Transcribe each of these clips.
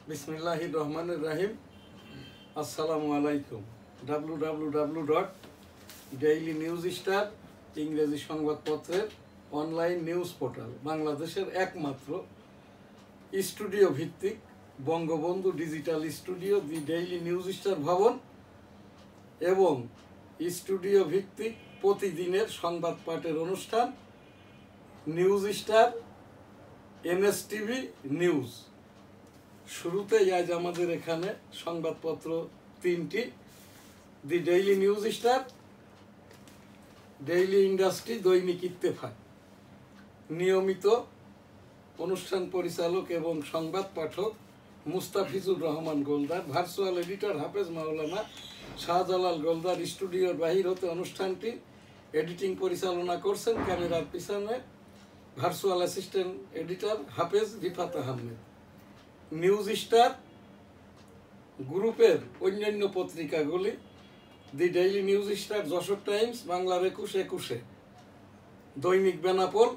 বিসমিল্লাহির রহমানির রহিম। আসসালামু আলাইকুম। www.dailynewsstar ইংরেজি সংবাদপত্রের অনলাইন নিউজ পোর্টাল, বাংলাদেশের একমাত্র স্টুডিও ভিত্তিক বঙ্গবন্ধু ডিজিটাল স্টুডিও দি ডেইলি নিউজ স্টার ভবন এবং স্টুডিও ভিত্তিক প্রতিদিনের সংবাদ পাঠের অনুষ্ঠান নিউজ স্টার এনএসটিভি নিউজ। শুরুতেই আজ আমাদের এখানে সংবাদপত্র তিনটি: the daily news star, daily industry, Dainik Ittefaq. নিয়মিত অনুষ্ঠান পরিচালক এবং সংবাদ পাঠক মুস্তাফিজুর রহমান গোলদার, ভার্চুয়াল এডিটর হাফেজ মাওলানা শাহজালাল গোলদার স্টুডিওর বাহির হতে অনুষ্ঠানটি এডিটিং পরিচালনা করছেন। ক্যামেরার পিছনে ভার্চুয়াল অ্যাসিস্ট্যান্ট এডিটর হাফেজ রিফাত আহমেদ। নিউজ স্টার গ্রুপের অন্যান্য পত্রিকাগুলি: the daily news star, Jessore times, বাংলার 21 দৈনিক বেনাপোল,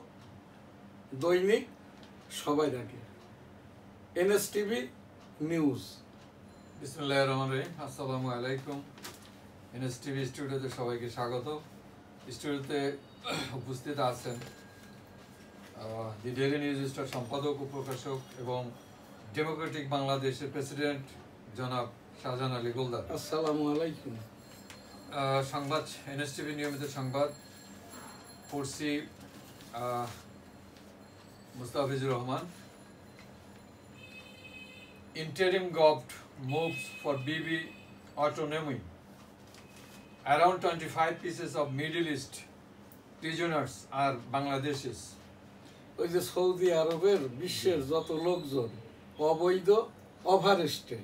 দৈনিক সবাই ডাকে, এনএসটিভি নিউজ। বিসমিল্লাহির রহমানির রহিম। আসসালামু আলাইকুম। এনএসটিভি স্টুডিওতে সবাইকে স্বাগত। স্টুডিওতে উপস্থিত আছেন দি ডেইলি নিউজ স্টার সম্পাদক ও প্রকাশক এবং ডেমোক্রেটিক বাংলাদেশের প্রেসিডেন্ট জনাব শাহজাহান আলী গোলদার। আসসালামু আলাইকুম। সংবাদ, এনএসটিভি নিয়মিত সংবাদ পড়ছি Mustafizur Rahman. Interim government moves for BB autonomy. Around 25 pieces of Middle East prisoners are Bangladeshis. ওই যে সৌদি আরবের বিশ্বের যত লোকজন অবৈধ অভারেস্টে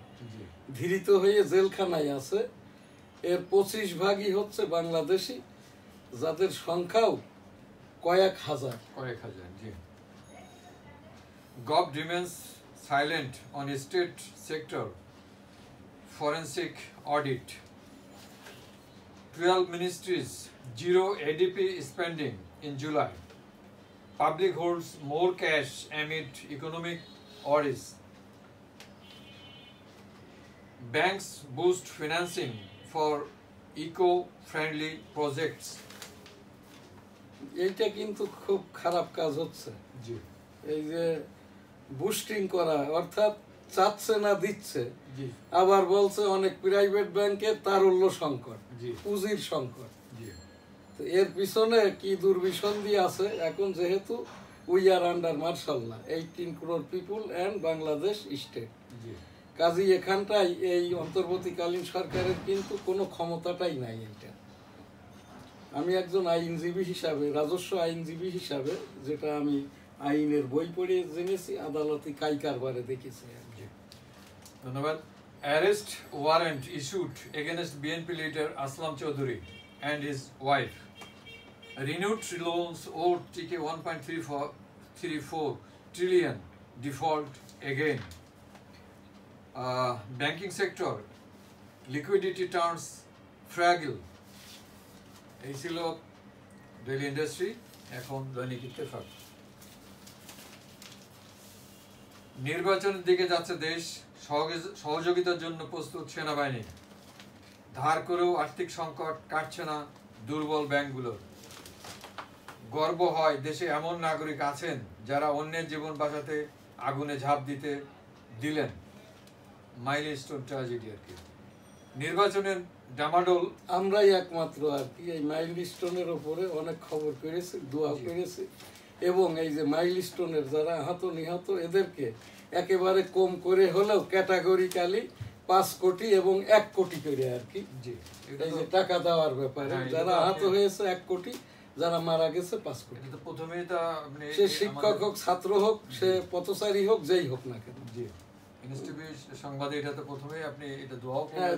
ধৃত হয়ে জেলখানায় আছে, এর 25 হচ্ছে বাংলাদেশি, যাদের সংখ্যাও কয়েক হাজার। জি। Gov remains silent on state sector forensic audit. 12 ministries, zero ADP spending in July. Public holds more cash amid economic worries. Banks boost financing for eco-friendly projects. এইটা কিন্তু খুব খারাপ কাজ হচ্ছে। জি। এই যে বুস্টিং করা, অর্থাৎ চাচ্ছে না দিচ্ছে, জি। আবার বলছে অনেক প্রাইভেট ব্যাংকের তারল্য সংকট, জি। পুঁজির সংকট। জি। তো এর পিছনে কি দুর্বিসন্ধি আছে? এখন যেহেতু we are under martial law, 18 crore people and Bangladesh state, কাজী এখানটাই এই অন্তর্বর্তীকালীন সরকারের কিন্তু কোনো ক্ষমতাটাই নাই। এটা আমি একজন আইনজীবী হিসাবে, রাজস্ব আইনজীবী হিসাবে, যেটা আমি আইনের বই পড়ে জেনেছি, আদালতি কারবারে দেখেছি। ধন্যবাদ। Arrest warrant issued against BNP leader Aslam Chaudhary and his wife. Renewed loans owed TK 1.34 trillion, default again. Banking sector liquidity turns fragile. এই ছিল ডেইলি ইন্ডাস্ট্রি। এখন দৈনিক ইত্তেফাক। নির্বাচনের দিকে যাচ্ছে দেশ, সহযোগিতার জন্য প্রস্তুত সেনাবাহিনী। ধার করেও আর্থিক সংকট কাটছে না দুর্বল ব্যাংকগুলোর। গর্ব হয় দেশে এমন নাগরিক আছেন যারা অন্যের জীবন বাঁচাতে আগুনে ঝাঁপ দিলেন। মাইলস্টোন ট্র্যাজেডি আর কি। নির্বাচনের ডামাডোল আমরাই একমাত্র আর কি এই মাইলস্টোনের ওপরে অনেক খবর করেছি, দোয়া করেছি, এবং এই যে মাইলস্টোনের যারা আহত নিহত, এদেরকে একেবারে কম করে হলেও ক্যাটাগরিক্যালি 5 কোটি এবং 1 কোটি করে আর কি এই যে টাকা দেওয়ার ব্যাপারে, যারা আহত হয়েছে 1 কোটি, যারা মারা গেছে 5 কোটি। সে শিক্ষক হোক, ছাত্র হোক, সে পথচারী হোক, যেই হোক না কেন। সংবাদে এটা তো প্রথমেই আপনি এটা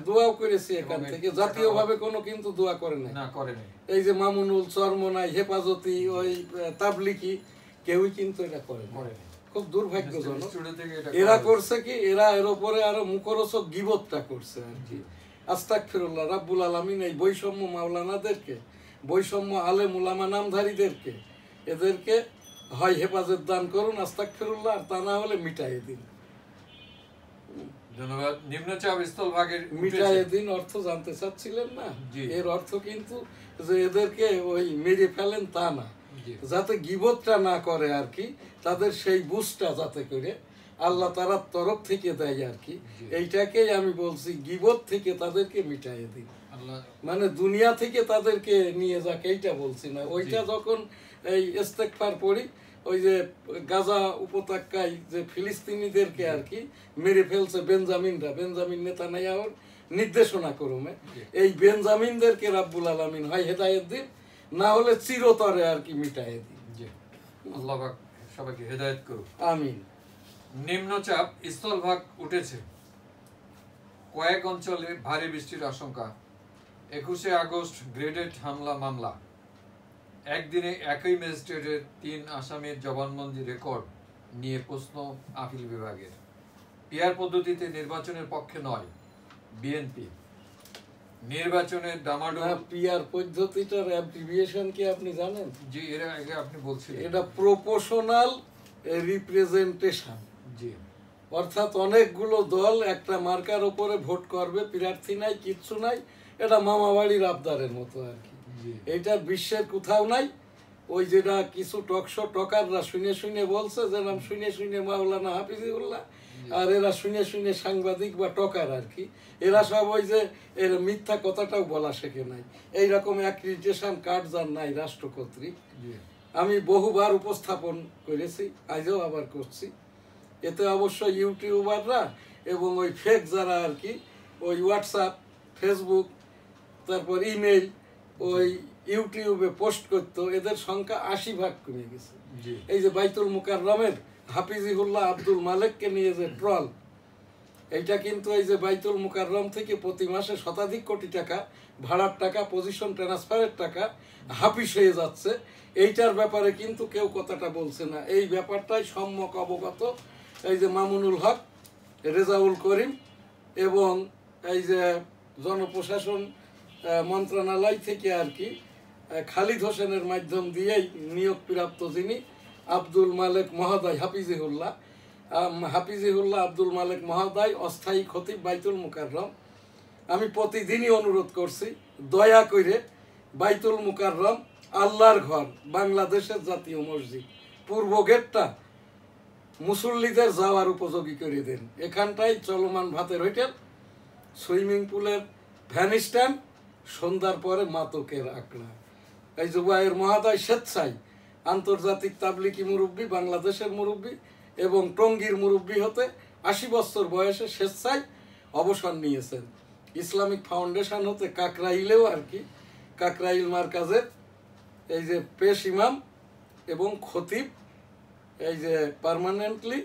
দোয়াও করেছি এখান থেকে। জাতীয়ভাবে কোনো কিন্তু দোয়া করে নাই। এই যে মামুনুল, চরমনাই, হেফাজতি, ওই তাবলিকি, কেউই কিন্তু এটা করে না। খুব দুর্ভাগ্যজনক। এরা করছে কি, এরা এর উপরে আরো মুখরোচক গীবতটা করছে আর কি। আস্তাগফিরুল্লাহ। রাব্বুল আলামিন এই বৈষম্য মাওলানাদেরকে, বৈষম্য আলেম উলামা নামধারীদেরকে, এদেরকে হয় হেফাজত দান করুন, আস্তাগফিরুল্লাহ, আর তা না হলে মিটাইয়ে দিন। ধন্যবাদ। নিম্নচাপ স্থলভাগের মিটায়ে দিন অর্থ জানতে চাচ্ছিলেন না? জি। এর অর্থ কিন্তু যে এদেরকে ওই মেরে ফেলেন তা না, জি। যাতে গিবতটা না করে আর কি, তাদের সেই বুঝটা যাতে করে আল্লাহ তাআলার তরফ থেকে দেয় আর কি। জি। এইটাকেই আমি বলছি, গিবত থেকে তাদেরকে মিটায়ে দিন, আল্লাহ মানে দুনিয়া থেকে তাদেরকে নিয়ে যাক, এইটা বলছি না। ওইটা জি। যখন এই ইস্তেগফার পড়ি, ওই যে গাজা উপত্যকায় যে ফিলিস্তিনিদেরকে আর কি মেরে ফেলছে বেঞ্জামিন নেতানিয়াহুর নির্দেশনা ক্রমে, জি। এই বেঞ্জামিনদেরকে রাব্বুল আলামিন হয় হেদায়েত দিন, না হলে চিরতরে আর কি মিটায়ে দিন। জি, আল্লাহ পাক সবাইকে হেদায়েত করুক। আমিন। নিম্নচাপ স্থলভাগ উঠেছে, কয়েক অঞ্চলে ভারী বৃষ্টির আশঙ্কা। 21শে আগস্ট গ্রেডেড হামলা মামলা, একদিনে একই ম্যাজিস্ট্রেটের 3 আসামির জবানবন্দি রেকর্ড নিয়ে প্রশ্ন আপিল বিভাগের। পিআর পদ্ধতিতে নির্বাচনের পক্ষে নয় বিএনপি। নির্বাচনের ডামাডোল। পিআর পদ্ধতিটার অ্যাব্রিভিয়েশন কি আপনি জানেন? জি, এর আগে আপনি বলছিলেন। এটা প্রপোর্শনাল রিপ্রেজেন্টেশন। জি। অর্থাৎ অনেকগুলো দল একটা মার্কার উপরে ভোট করবে, প্রার্থী নাই, কিচ্ছু নাই, এটা মামাবাড়ির আবদারের মতো আর কি। জি। এইটা বিশ্বের কোথাও নাই। ওই যেটা কিছু টকশো টকাররা শুনে শুনে বলছে, যেরকম শুনে শুনে মাওলানা হাফিজুল্লাহ, আর এরা শুনে শুনে সাংবাদিক বা টকার আর কি, এরা সব ওই যে এর মিথ্যা কথাটাও বলা শেখে নাই। এইরকম অ্যাক্রিডিটেশন কার্ড যার নাই রাষ্ট্র কর্তৃক, জি। আমি বহুবার উপস্থাপন করেছি, আজও আবার করছি। এতে অবশ্য ইউটিউবাররা এবং ওই ফেক যারা আর কি, ওই হোয়াটসঅ্যাপ, ফেসবুক, তারপর ইমেইল, ওই ইউটিউবে পোস্ট করতো, এদের সংখ্যা 80% কমে গেছে। জি। এই যে বাইতুল মুকাররমের হাফিজিহুল্লাহ আব্দুল মালেককে নিয়ে যে ট্রল, এইটা কিন্তু এই যে বাইতুল মুকাররম থেকে প্রতি মাসে শতাধিক কোটি টাকা ভাড়ার টাকা, পজিশন ট্রান্সফারের টাকা হাফিস হয়ে যাচ্ছে। এইটার ব্যাপারে কিন্তু কেউ কথাটা বলছে না। এই ব্যাপারটাই সম্যক অবগত এই যে মামুনুল হক, রেজাউল করিম এবং এই যে জনপ্রশাসন মন্ত্রণালয় থেকে আর কি খালিদ হোসেনের মাধ্যম দিয়েই নিয়োগপ্রাপ্ত যিনি আব্দুল মালেক মহোদয় হাফিজিহুল্লাহ আব্দুল মালেক মহোদয়, অস্থায়ী খতিব বাইতুল মুকাররম। আমি প্রতিদিনই অনুরোধ করছি, দয়া করে বাইতুল মুকাররম আল্লাহর ঘর, বাংলাদেশের জাতীয় মসজিদ, পূর্ব গেটটা মুসল্লিদের যাওয়ার উপযোগী করে দেন। এখানটাই চলমান ভাতের হোটেল, সুইমিং পুলের ভ্যান স্ট্যান্ড, সন্ধ্যার পরে মাতকের আখড়া। এই জুবাইর মহোদয় স্বেচ্ছায় আন্তর্জাতিক তাবলিকি মুরব্বী, বাংলাদেশের মুরব্বী এবং টঙ্গীর মুরব্বী হতে 80 বছর বয়সে স্বেচ্ছায় অবসর নিয়েছেন। ইসলামিক ফাউন্ডেশন হতে কাকরাইলেও আর কি, কাকরাইল মার্কাজের এই যে পেশ ইমাম এবং খতিব এই যে পার্মানেন্টলি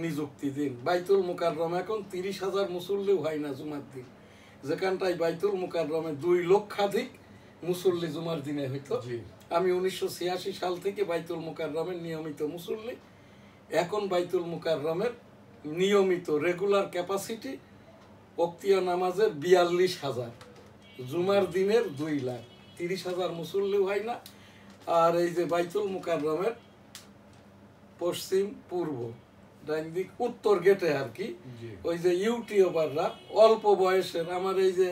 নিযুক্তি দিন। বাইতুল মুকাররম এখন 30,000 মুসল্লিও হয় না জুমার দিন, যেখানটায় বাইতুল মুকাররমে 2 লক্ষাধিক মুসল্লি জুমার দিনে হইতো। আমি 1986 সাল থেকে বাইতুল মুকাররমের নিয়মিত মুসল্লি। এখন বাইতুল মুকাররমের নিয়মিত রেগুলার ক্যাপাসিটি ওক্তিয়া নামাজের 42,000, জুমার দিনের 2 লাখ, 30,000 মুসল্লিও হয় না। আর এই যে বাইতুল মুকাররমের পশ্চিম, পূর্ব, ডাইন দিক, উত্তর গেটে আর কি, ওই যে ইউটিউবাররা অল্প বয়সের, আমার এই যে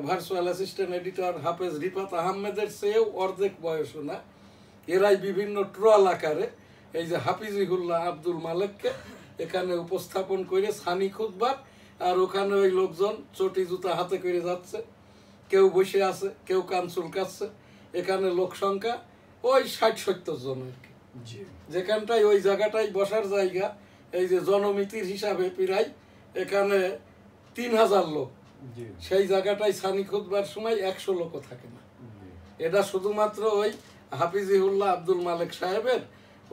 ভার্চুয়াল অ্যাসিস্ট্যান্ট এডিটর হাফেজ রিফাত আহমেদের চেয়েও অর্ধেক বয়সও না, এরাই বিভিন্ন ট্রল আকারে এই যে হাফিজিহুল্লাহ আব্দুল মালেককে এখানে উপস্থাপন করে সানি খুতবার, আর ওখানে ওই লোকজন চটি জুতা হাতে করে যাচ্ছে, কেউ বসে আছে, কেউ কান চুলকাচ্ছে। এখানে লোক সংখ্যা ওই 60-70 জন আর কি, যেখানটায় ওই জায়গাটাই বসার জায়গা। এই যে জনমিতির হিসাবে প্রায় এখানে 3,000 লোক, সেই জায়গাটায় সানি খুতবার সময় 100 লোকও থাকে না। এটা শুধুমাত্র ওই হাফিজিহুল্লাহ আব্দুল মালেক সাহেবের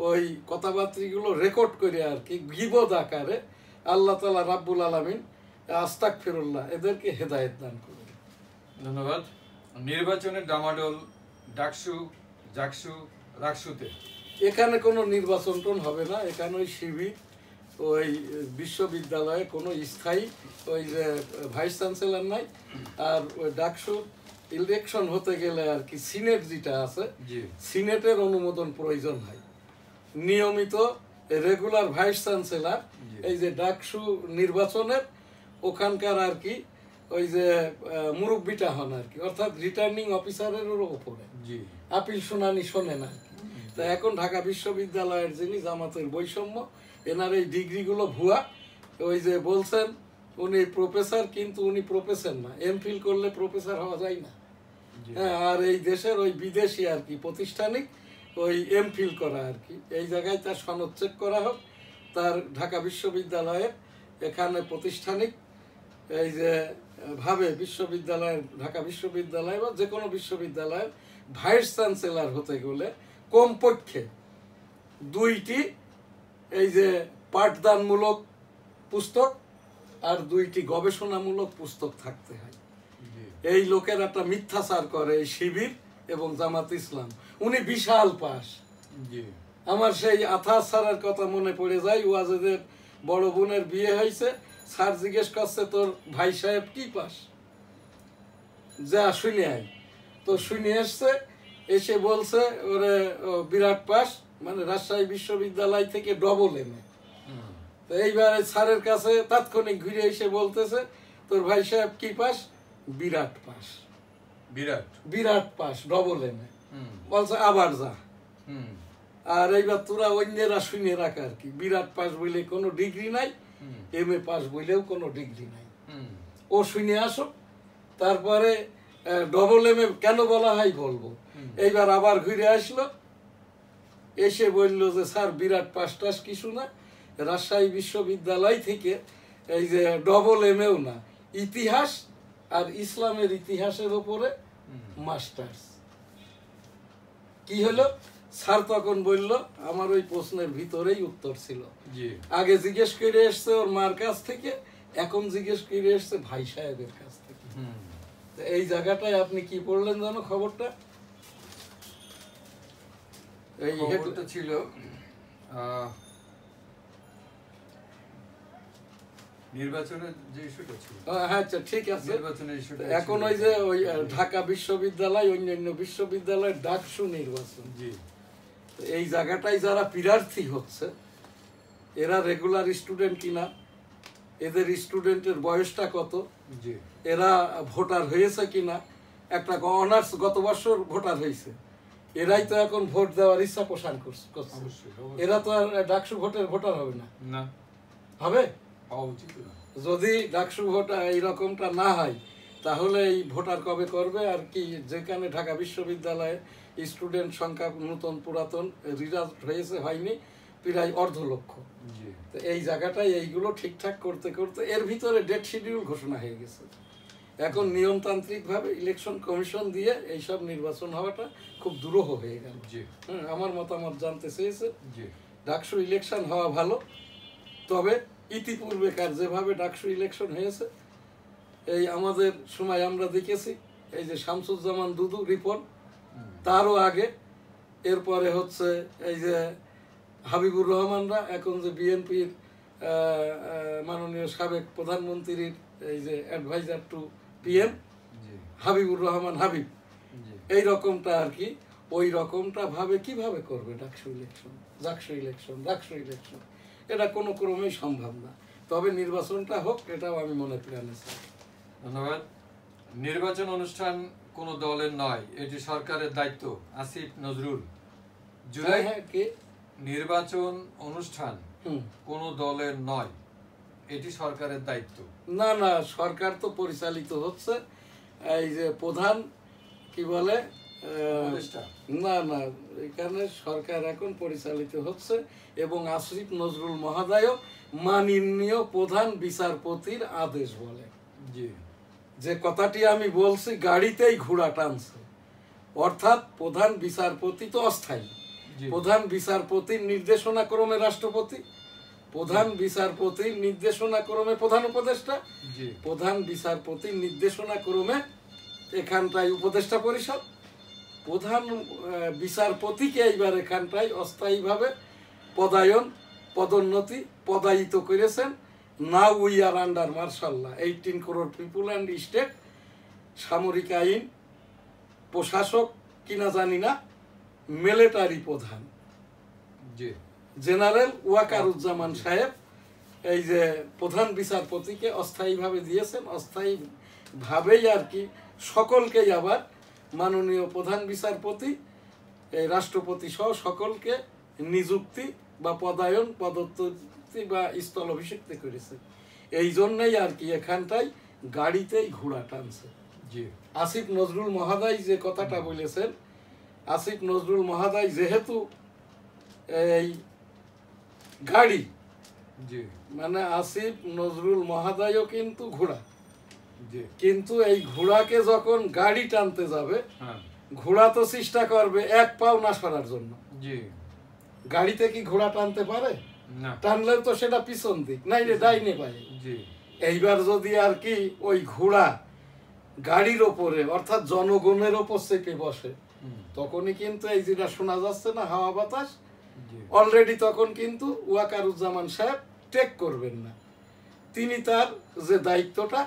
ওই কথাবার্তাগুলো রেকর্ড করে আর কি, গীবত আকারে। আল্লাহ তাআলা রাব্বুল আলামিন আস্তাগফিরুল্লাহ এদেরকে হেদায়েত দান করুন। ধন্যবাদ। নির্বাচনের ডামাডোল ডাকসু, জাকসু, রাকসুতে। এখানে কোনো নির্বাচন হবে না। এখানে ওই শিবির, ওই বিশ্ববিদ্যালয়ে কোনো স্থায়ী ওই যে ভাইস চ্যান্সেলর নাই। আর ওই ডাকসু ইলেকশন হতে গেলে আর কি সিনেট যেটা আছে, সিনেটের অনুমোদন প্রয়োজন হয়। নিয়মিত রেগুলার ভাইস চ্যান্সেলর এই যে ডাকসু নির্বাচনের ওখানকার আর কি ওই যে মুরব্বিটা হন আর কি, অর্থাৎ রিটার্নিং অফিসারের উপরে জি আপিল শুনানি শোনে না। তা এখন ঢাকা বিশ্ববিদ্যালয়ের যিনি জামাতের বৈষম্য, এনার এই ডিগ্রিগুলো ভুয়া। ওই যে বলছেন উনি প্রফেসর, কিন্তু উনি প্রফেসর না, এমফিল করলে প্রফেসর হওয়া যায় না। হ্যাঁ, আর এই দেশের ওই বিদেশি আর কি প্রতিষ্ঠানিক ওই এমফিল করা আর কি, এই জায়গায় তার সনদ চেক করা হোক। তার ঢাকা বিশ্ববিদ্যালয়ের এখানে প্রতিষ্ঠানিক এই যে ভাবে বিশ্ববিদ্যালয়ের, ঢাকা বিশ্ববিদ্যালয় বা যে কোনো বিশ্ববিদ্যালয়ের ভাইস চ্যান্সেলর হতে গেলে কমপক্ষে 2টি এই যে পাঠদানমূলক পুস্তক আর 2টি গবেষণামূলক পুস্তক থাকতে হয়। এই লোকের একটা মিথ্যাচার করে এই শিবির এবং জামাত ইসলাম। উনি বিশাল পাস। আমার সেই আথার স্যারের কথা মনে পড়ে যায়, ওয়াজেদের বড় বোনের বিয়ে হয়েছে, স্যার জিজ্ঞেস করছে তোর ভাই সাহেব কি পাস, যা শুনে আয়। তো শুনে এসছে, এসে বলছে ওরে বিরাট পাস, মানে রাজশাহী বিশ্ববিদ্যালয় থেকে ডবল এমএ। তো এইবারে স্যারের কাছে তাৎক্ষণিক ঘুরে এসে বলতেছে তোর ভাই সাহেব কি পাস, বিরাট পাস। বিরাট পাস, ডবল এমএ। বলছে আবার যা। আর এইবার তোরা অন্যেরা শুনে রাখ আর কি, বিরাট পাস বলে কোনো ডিগ্রি নাই, এমএ পাস বলেও কোনো ডিগ্রি নাই। ও শুনে আসো, তারপরে ডবল এমএ কেন বলা হয় বলবো। এইবার আবার ঘুরে আসলো, এসে বলল যে স্যার বিরাট পাস টাস কিছু না, রাজশাহী বিশ্ববিদ্যালয় থেকে এই যে ডবল এমএও না, ইতিহাস আর ইসলামের ইতিহাসের উপরে মাস্টার্স। কি হলো, স্যার তখন বলল আমার ওই প্রশ্নের ভিতরেই উত্তর ছিল। আগে জিজ্ঞেস করে এসছে ওর মার কাছ থেকে, এখন জিজ্ঞেস করে এসছে ভাই সাহেবের কাছ থেকে। এই জায়গাটায় আপনি কি পড়লেন জানো খবরটা? এই খবরটা ছিল নির্বাচনের যে ইস্যুটা ছিল। হ্যাঁ আচ্ছা ঠিক আছে। এখন ওই যে ওই ঢাকা বিশ্ববিদ্যালয় অন্যান্য বিশ্ববিদ্যালয়ের ডাকসু নির্বাচন, এই জায়গাটায় যারা প্রার্থী হচ্ছে এরা রেগুলার স্টুডেন্ট কিনা, এদের স্টুডেন্টের বয়সটা কত, এরা ভোটার হয়েছে কিনা, একটা অনার্স গত বছর ভোটার হয়েছে, এরাই তো এখন ভোট দেওয়ার ইচ্ছা পোষণ করছে। এরা তো আর ডাকসু ভোটার হবে না, হবে? যদি ডাকসু ভোট এইরকমটা না হয় তাহলে এই ভোটার কবে করবে? আর কি, যেখানে ঢাকা বিশ্ববিদ্যালয়ে স্টুডেন্ট সংখ্যা নতুন পুরাতন রেজাল্ট হয়েছে, হয়নি প্রায় 1,50,000। তো এই জায়গাটায় এইগুলো ঠিকঠাক করতে করতে এর ভিতরে ডেট শিডিউল ঘোষণা হয়ে গেছে। এখন নিয়মতান্ত্রিকভাবে ইলেকশন কমিশন দিয়ে এইসব নির্বাচন হওয়াটা খুব দুরূহ হয়ে গেল। আমার মতামত জানতে চেয়েছে, ডাকসু ইলেকশন হওয়া ভালো, তবে ইতিপূর্বেকার যেভাবে ডাকসু ইলেকশন হয়েছে, এই আমাদের সময় আমরা দেখেছি এই যে শামসুজ্জামান দুদু রিপন, তারও আগে, এরপরে হচ্ছে এই যে হাবিবুর রহমানরা, এখন যে বিএনপির মাননীয় সাবেক প্রধানমন্ত্রীর এই যে adviser to PM Habibur Rahman Habib, এই রকমটা আর কি, ওই রকমটা ভাবে কিভাবে করবে ডাকসু ইলেকশন, এটা কোনো ক্রমেই সম্ভব না। তবে নির্বাচনটা হোক, এটাও আমি মনে প্রাণে চাই। ধন্যবাদ। নির্বাচন অনুষ্ঠান কোন দলের নয়, এটি সরকারের দায়িত্ব। আসিফ নজরুল। জুলাই নির্বাচন অনুষ্ঠান কোন দলের নয়, এটি সরকারের দায়িত্ব। না না, সরকার তো পরিচালিত হচ্ছে এই যে প্রধান কি বলে, না না, এখানে সরকার এখন পরিচালিত হচ্ছে এবং আসিফ নজরুল মহোদয় মাননীয় প্রধান বিচারপতির আদেশ বলে। যে কথাটি আমি বলছি, গাড়িতেই ঘোড়া টানছে, অর্থাৎ প্রধান বিচারপতি তো অস্থায়ী, প্রধান বিচারপতির নির্দেশনা ক্রমে রাষ্ট্রপতি, প্রধান বিচারপতির নির্দেশনা ক্রমে প্রধান উপদেষ্টা, প্রধান বিচারপতির নির্দেশনা ক্রমে এখানটায় উপদেষ্টা পরিষদ, প্রধান বিচারপতিকে এইবার এখানটায় অস্থায়ীভাবে পদোন্নতি পদায়িত করেছেন। Now we are under martial law, 18 crore people and state, সামরিক আইন, প্রশাসক কিনা জানি না, মিলিটারি প্রধান জেনারেল ওয়াকারুজ্জামান সাহেব এই যে প্রধান বিচারপতিকে অস্থায়ীভাবে দিয়েছেন, অস্থায়ীভাবেই আর কি সকলকেই আবার মাননীয় প্রধান বিচারপতি, এই রাষ্ট্রপতি সহ সকলকে নিযুক্তি বা পদায়ন, পদোন্নতি বা স্থল অভিষিক্ত করেছে। এই জন্যই আর কি এখানটায় গাড়িতেই ঘোড়া টানছে। জি আসিফ নজরুল মহোদয় যে কথাটা বলেছেন, আসিফ নজরুল মহোদয় যেহেতু এই গাড়ি, জি মানে আসিফ নজরুল মহোদয়ও কিন্তু ঘোড়া, জি কিন্তু এই ঘোড়াকে যখন গাড়ি টানতে যাবে, হ্যাঁ ঘোড়া তো চেষ্টা করবে এক পাও না সরার জন্য। জি গাড়িতে কি ঘোড়া টানতে পারে? না টানলেও তো সেটা পিছন দিক, নাই রে ডাইনে পায়ে। জি এইবার যদি আর কি ওই ঘোড়া গাড়ির ওপরে অর্থাৎ জনগণের ওপর চেপে বসে, তখনই কিন্তু এই যেটা শোনা যাচ্ছে না হাওয়া বাতাস, জি অলরেডি তখন কিন্তু ওয়াকারুজ্জামান সাহেব টেক করবেন না। তিনি তার যে দায়িত্বটা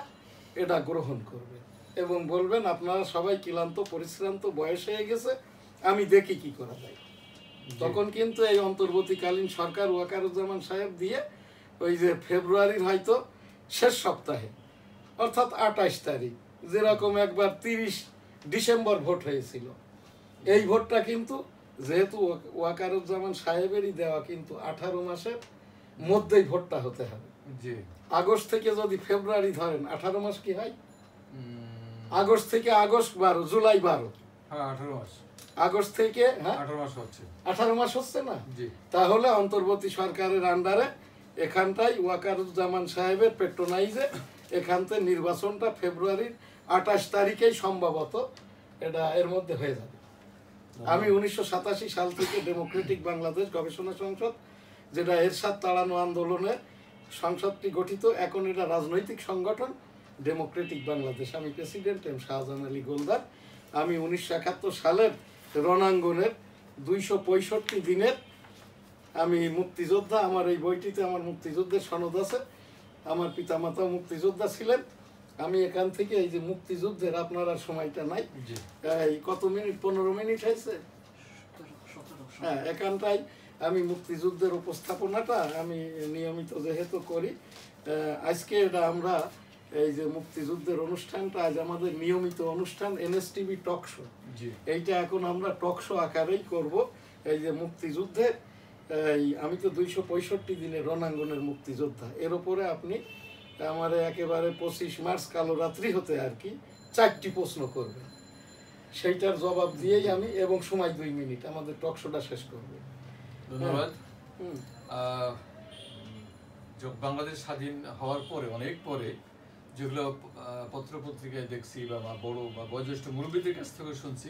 এটা গ্রহণ করবেন এবং বলবেন আপনারা সবাই ক্লান্ত পরিশ্রান্ত, বয়স হয়ে গেছে, আমি দেখি কি করা যায়। তখন কিন্তু এই অন্তর্বর্তীকালীন সরকার ওয়াকারুজ্জামান সাহেব দিয়ে ওই যে ফেব্রুয়ারির হয়তো শেষ সপ্তাহে অর্থাৎ 28 তারিখ, যেরকম একবার 30 ডিসেম্বর ভোট হয়েছিল, এই ভোটটা কিন্তু যেহেতু ওয়াকারুজ্জামান সাহেবেরই দেওয়া, কিন্তু 18 মাসের মধ্যেই ভোটটা হতে হবে। জি আগস্ট থেকে যদি ফেব্রুয়ারি ধরেন, 18 মাস কি হয়? আগস্ট থেকে আগস্ট 12, জুলাই 12, হ্যাঁ 18 মাস, আগস্ট থেকে, হ্যাঁ 18 মাস হচ্ছে। 18 মাস হচ্ছে না? জি তাহলে অন্তর্বর্তী সরকারের আন্ডারে এখানটাই ওয়াকারুজ্জামান সাহেবের পেট্রোনাইজে এখানতে নির্বাচনটা ফেব্রুয়ারির 28 তারিখেই সম্ভবত এটা এর মধ্যে হয়ে যাবে। আমি 1987 সাল থেকে ডেমোক্রেটিক বাংলাদেশ গবেষণা সংসদ, যেটা এরশাদ তাড়ানো আন্দোলনের সংসদটি গঠিত, এখন এটা রাজনৈতিক সংগঠন ডেমোক্রেটিক বাংলাদেশ। আমি প্রেসিডেন্ট এম শাহজাহান আলী গোলদার। আমি 1971 সালের রণাঙ্গনের 265 দিনের আমি মুক্তিযোদ্ধা। আমার এই বইটিতে আমার মুক্তিযুদ্ধের সনদ আছে। আমার পিতামাতাও মুক্তিযোদ্ধা ছিলেন। আমি এখান থেকে এই যে মুক্তিযুদ্ধের, আপনার আর সময়টা নাই, জি এই কত মিনিট, 15 মিনিট হয়েছে, হ্যাঁ, এখানটাই আমি মুক্তিযুদ্ধের উপস্থাপনাটা আমি নিয়মিত যেহেতু করি, আজকে এটা আমরা এই যে মুক্তিযুদ্ধের অনুষ্ঠানটা, আজ আমাদের নিয়মিত অনুষ্ঠান এনএসটিভি টক শো, জি এইটা এখন আমরা টক শো আকারেই করব। এই যে মুক্তিযুদ্ধের, এই আমি তো 265 দিনের রণাঙ্গনের মুক্তিযোদ্ধা, এর উপরে আপনি আমার একেবারে 25 মার্চ কালো রাত্রি হতে আর কি 4টি প্রশ্ন করবেন, সেইটার জবাব দিয়েই আমি, এবং সময় 2 মিনিট, আমাদের টক শোটা শেষ করবে। ধন্যবাদ। হুম। বাংলাদেশ স্বাধীন হওয়ার পরে, অনেক পরে, যেগুলো পত্র পত্রিকায় দেখছি বা বড় বা বয়োজ্যেষ্ঠ মুরব্বীদের কাছ থেকে শুনছি,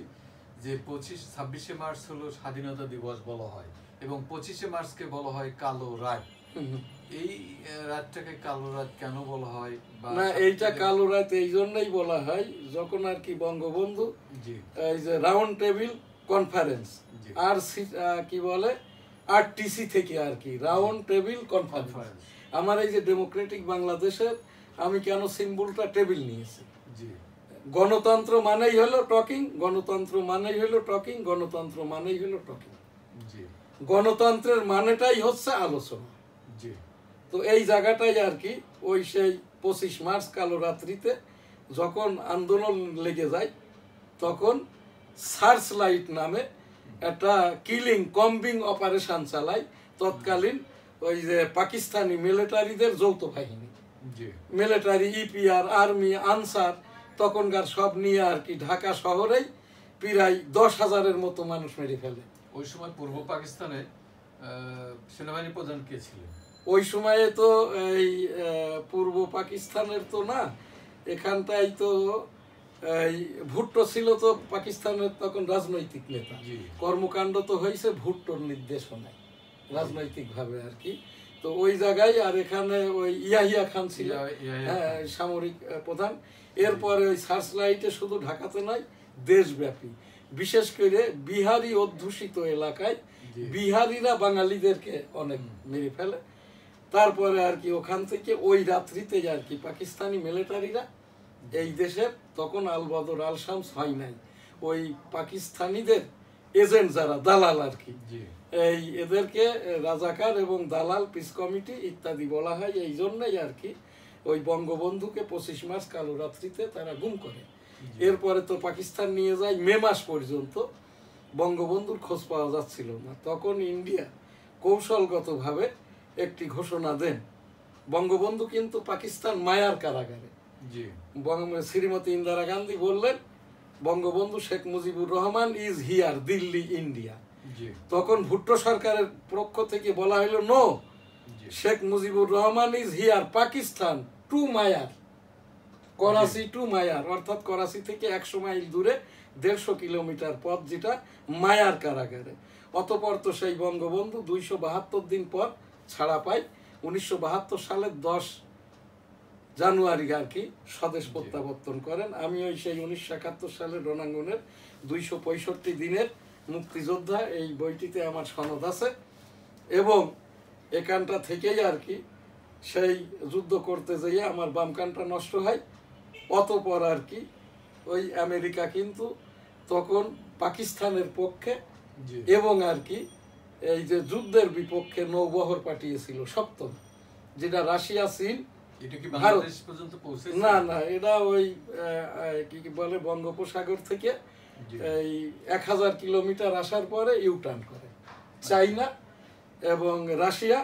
যে 26শে মার্চ হলো স্বাধীনতা দিবস বলা হয়, এবং 25শে মার্চকে বলা হয় কালো রাত। এই রাতটাকে কালো রাত কেন বলা হয়? না, এইটা কালো রাত এই জন্যই বলা হয়, যখন আর কি বঙ্গবন্ধু এই যে রাউন্ড টেবিল কনফারেন্স, আর কি বলে আরটিসি থেকে আর কি রাউন্ড টেবিল কনফারেন্স, আমার এই যে ডেমোক্রেটিক বাংলাদেশের আমি কেন সিম্বলটা টেবিল নিয়েছি, গণতন্ত্র মানেই হলো টকিং, গণতন্ত্র মানেই হলো টকিং, গণতন্ত্র মানেই হলো টকিং, গণতন্ত্রের মানেটাই হচ্ছে আলোচনা। তো এই জায়গাটাই আর কি ওই সেই 25 মার্চ কালো রাত্রিতে যখন আন্দোলন লেগে যায়, তখন সার্চ লাইট নামে একটা কিলিং কম্বিং অপারেশন চালায় তৎকালীন ওই যে পাকিস্তানি মিলিটারিদের যৌথ বাহিনী, মিলিটারি, ইপিআর, আর্মি, আনসার, তখনকার সব নিয়ে আর কি ঢাকা শহরেই প্রায় 10,000-এর মতো মানুষ মেরে ফেলে। ওই সময় পূর্ব পাকিস্তানে সেনাবাহিনী প্রধান কে ছিলেন? ওই সময়ে তো এই পূর্ব পাকিস্তানের তো না, এখানটাই তো এই ভুট্টো ছিল তো পাকিস্তানের তখন রাজনৈতিক নেতা, কর্মকাণ্ড তো হয়েছে ভুট্টোর নির্দেশনায় রাজনৈতিকভাবে আর কি। তো ওই জায়গায়, আর এখানে ওই ইয়াহিয়া খান ছিল সামরিক প্রধান। এরপরে ওই সার্চ লাইটে শুধু ঢাকাতে নয়, দেশব্যাপী, বিশেষ করে বিহারি অধ্যুষিত এলাকায় বিহারিরা বাঙালিদেরকে অনেক মেরে ফেলে। তারপরে আর কি ওখান থেকে ওই রাত্রিতে আর কি পাকিস্তানি মিলিটারিরা এই দেশের, তখন আল বদর আল শামস হয় নাই, ওই পাকিস্তানিদের এজেন্ট যারা দালাল আর কি, এই এদেরকে রাজাকার এবং দালাল পিস কমিটি ইত্যাদি বলা হয়। এই জন্যই আর কি ওই বঙ্গবন্ধুকে 25 মার্চ কালো রাত্রিতে তারা গুম করে। এরপরে তো পাকিস্তান নিয়ে যায় মে মাস পর্যন্ত, বঙ্গবন্ধুর খোঁজ পাওয়া যাচ্ছিল না। তখন ইন্ডিয়া কৌশলগতভাবে একটি ঘোষণা দেন, বঙ্গবন্ধু কিন্তু পাকিস্তান মায়ার কারাগারে। শ্রীমতী ইন্দিরা গান্ধী বললেন Bangabandhu Sheikh Mujibur Rahman is here, Delhi India. তখন ভুট্টো সরকারের পক্ষ থেকে বলা হলো no, Sheikh Mujibur Rahman is here Pakistan to মায়ার, করাচি টু মায়ার, অর্থাৎ করাচি থেকে 100 মাইল দূরে 150 কিলোমিটার পথ, যেটা মায়ার কারাগারে। অতঃপর তো সেই বঙ্গবন্ধু 272 দিন পর ছাড়া পায়। 1972 সালের 10 জানুয়ারি আর কি স্বদেশ প্রত্যাবর্তন করেন। আমি ওই সেই 1971 সালের রণাঙ্গনের 265 দিনের মুক্তিযোদ্ধা, এই বইটিতে আমার সনদ আছে। এবং এখানটা থেকেই আর কি সেই যুদ্ধ করতে যেয়ে আমার বাম কানটা নষ্ট হয়। অতঃপর আর কি ওই আমেরিকা কিন্তু তখন পাকিস্তানের পক্ষে এবং আর কি এই যে যুদ্ধের বিপক্ষে নৌবহর পাঠিয়েছিল 7ম, যেটা রাশিয়া, চীন, ভারত পর্যন্ত পৌঁছে। না না, এটা ওই কি বলে বঙ্গোপসাগর থেকে এই 1000 কিলোমিটার আসার পরে ইউটার্ন করে চাইনা এবং রাশিয়া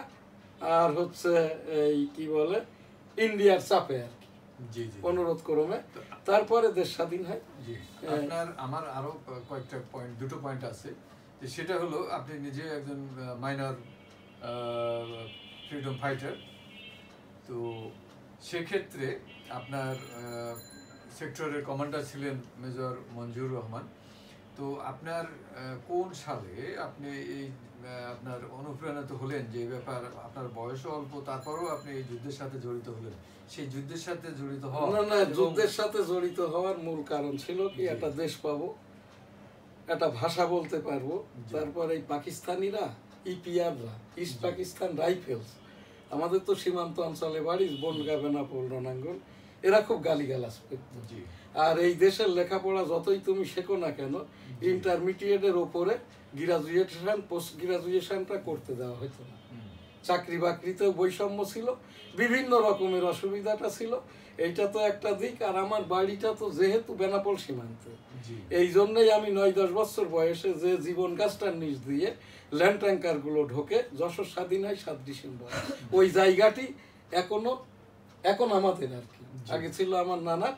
আর হচ্ছে এই কি বলে ইন্ডিয়ার চাপে আর কি অনুরোধ ক্রমে তারপরে দেশ স্বাধীন হয়। আপনার আমার আরো কয়েকটা পয়েন্ট, দুটো পয়েন্ট আছে, যে সেটা হলো আপনি নিজে একজন মাইনর ফ্রিডম ফাইটার, তো সেক্ষেত্রে আপনার সেক্টরের কমান্ডার ছিলেন মেজর মঞ্জুর রহমান। তো আপনার কোন সালে আপনি এই আপনার অনুপ্রাণিত হলেন যে ব্যাপার, আপনার বয়সও অল্প, তারপরেও আপনি এই যুদ্ধের সাথে জড়িত হলেন? সেই যুদ্ধের সাথে জড়িত হওয়া, না যুদ্ধের সাথে জড়িত হওয়ার মূল কারণ ছিল কি, একটা দেশ পাবো, একটা ভাষা বলতে পারবো। তারপর এই পাকিস্তানিরা, ইপিআররা, ইস্ট পাকিস্তান রাইফেলস, আমাদের তো সীমান্ত অঞ্চলে বাড়ি, বনগা, বেনাপোল, রণাঙ্গন, এরা খুব গালিগালাজ করত। আর এই দেশের লেখাপড়া যতই তুমি শেখো না কেন, ইন্টারমিডিয়েটের ওপরে গ্রাজুয়েশন, পোস্ট গ্রাজুয়েশনটা করতে দেওয়া হতো না। চাকরি বাকরিতেও বৈষম্য ছিল, বিভিন্ন রকমের অসুবিধাটা ছিল। এইটা তো একটা দিক। আর আমার বাড়িটা তো যেহেতু বেনাপোল সীমান্তে, এই জন্যই আমি 9-10 বছর বয়সে যে জীবন গাছটার নিচ দিয়ে ল্যান্ড ট্যাঙ্কার গুলো ঢোকে, যশোর স্বাধীন হয় 7 ডিসেম্বর, ওই জায়গাটি এখন আমাদের আর কি, আগে ছিল আমার নানার।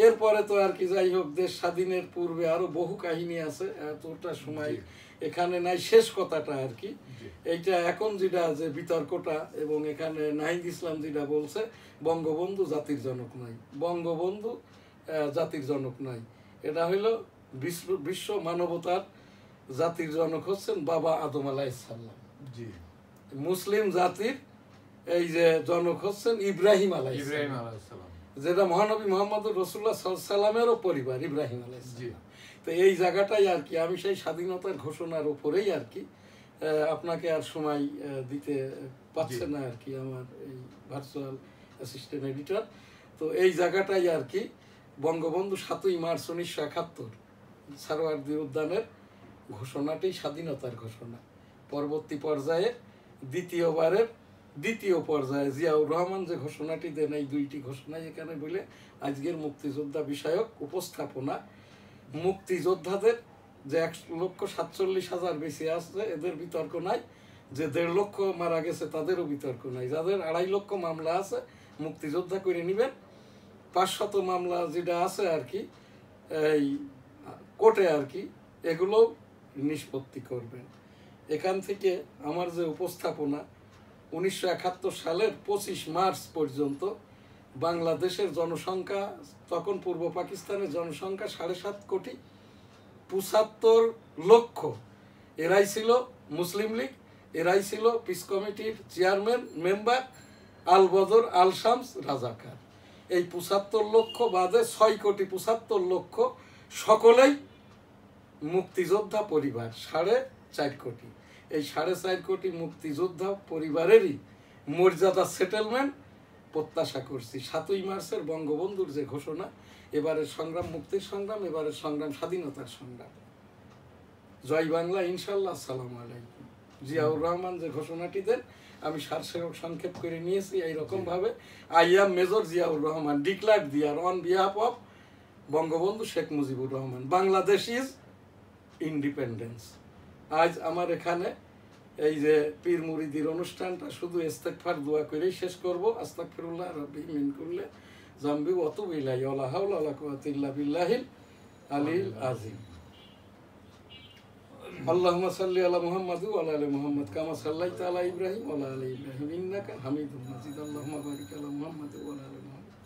এরপরে তো আর কি যাই হোক, দেশ স্বাধীনের পূর্বে আরো বহু কাহিনী আছে, এতটা সময় এখানে নাই। শেষ কথাটা আর কি এইটা, এখন যেটা যে বিতর্কটা, এবং এখানে নাহিদ ইসলাম যেটা বলছে বঙ্গবন্ধু জাতির জনক নয়, বঙ্গবন্ধু জাতির জনক নয়, এটা হইলো বিশ্ব মানবতার জাতির জনক হচ্ছেন বাবা আদম আলাইহিস সালাম। মুসলিম জাতির এই যে জনক হচ্ছেন ইব্রাহিম আলাইহিস সালাম, যেটা মহানবী মুহাম্মদুর রাসূলুল্লাহ সাল্লাল্লাহু আলাইহি সাল্লামেরও পরিবার, ইব্রাহিম আলাইহিস সালাম। তো এই জায়গাটাই আর কি আমি সেই স্বাধীনতার ঘোষণার উপরেই আর কি, আপনাকে আর সময় দিতে পারছে না আর কি আমার এই ভার্চুয়াল অ্যাসিস্ট্যান্ট এডিটর। তো এই জায়গাটাই আর কি বঙ্গবন্ধু 7ই মার্চ 1971 সারোয়ার্দী উদ্যানের ঘোষণাটি স্বাধীনতার ঘোষণা। পরবর্তী পর্যায়ে দ্বিতীয় পর্যায়ে জিয়াউর রহমান যে ঘোষণাটি দেন, এই 2টি ঘোষণাই এখানে বলে আজকের মুক্তিযোদ্ধা বিষয়ক উপস্থাপনা। মুক্তিযোদ্ধাদের যে 1,47,000 বেশি আছে, এদের বিতর্ক নাই। যে 1.5 লক্ষ মারা গেছে তাদেরও বিতর্ক নাই। যাদের 2.5 লক্ষ মামলা আছে, মুক্তিযোদ্ধা করে নিবেন। 500 মামলা যেটা আছে আর কি এই কোর্টে আর কি, এগুলো নিষ্পত্তি করবেন। এখান থেকে আমার যে উপস্থাপনা, 1971 সালের 25 মার্চ পর্যন্ত বাংলাদেশের জনসংখ্যা, তখন পূর্ব পাকিস্তানের জনসংখ্যা 7.5 কোটি, 75 লক্ষ। এরাই ছিল মুসলিম লীগ, এরাই ছিল পিস কমিটির চেয়ারম্যান মেম্বার, আল বদর, আল শামস, রাজাকার। এই 75 লক্ষ বাদে 6 কোটি 75 লক্ষ সকলেই মুক্তিযোদ্ধা পরিবার, 4.5 কোটি। এই 4.5 কোটি মুক্তিযোদ্ধা পরিবারেরই মর্যাদা সেটেলমেন্ট প্রত্যাশা করছি। 7ই মার্চের বঙ্গবন্ধুর যে ঘোষণা, এবারের সংগ্রাম মুক্তির সংগ্রাম, এবারের সংগ্রাম স্বাধীনতার সংগ্রাম। জয় বাংলা, ইনশাল্লাহ। আসসালামু আলাইকুম। জিয়াউর রহমান যে ঘোষণাটি দেন আমি সারসেবক সংক্ষেপ করে নিয়েছি এইরকম ভাবে, I am major Ziaur Rahman declare দিয়ার on behalf of Bangabandhu Sheikh Mujibur Rahman, Bangladesh is independence. আজ আমার এখানে এই যে পীর মুরিদির অনুষ্ঠানটা শুধু ইস্তেগফার দোয়া করেই শেষ করব। আস্তাগফিরুল্লাহ রাব্বি মিন কুল্লি যামবি ওয়া আতুবু ইলাইহি ওয়া লা হাওলা ওয়া লা কুওয়াতা ইল্লা বিল্লাহিল আলিয়্যিল আযীম। আল্লাহুম্মা সাল্লি আলা মুহাম্মাদ ওয়া আলা আলি মুহাম্মাদ কামা সাল্লাইতা আলা ইব্রাহিম ওয়া আলা আলি ইব্রাহিম ইন্নাকা হামিদুম মাজিদ। আল্লাহুম্মা বারিক আলা মুহাম্মাদ ওয়া আলা আলি মুহাম্মাদ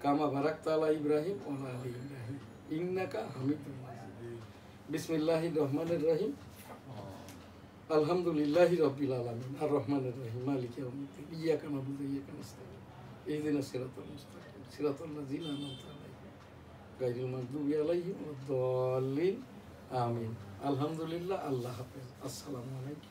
কামা বারাকতা আলা ইব্রাহিম ওয়া আলা আলি ইব্রাহিম ইন্নাকা হামিদুম মাজিদ। বিসমিল্লাহির রহমানির রহিম। আলহামদুলিল্লাহি রাব্বিল আলামিন আর রহমানির রহিম মালিকি ইয়াউমিদ্দিন ইয়্যাকা না'বুদু ওয়া ইয়্যাকা নাস্তাঈন ইহদিনাস সিরাতাল মুস্তাকিম সিরাতাল লাযিনা আন'আমতা আলাইহিম গায়রিল মাগদুবি আলাইহিম ওয়াদ-দাল্লিন আমিন। আলহামদুলিল্লাহ। আল্লাহ হাফেজ। আসসালামু আলাইকুম।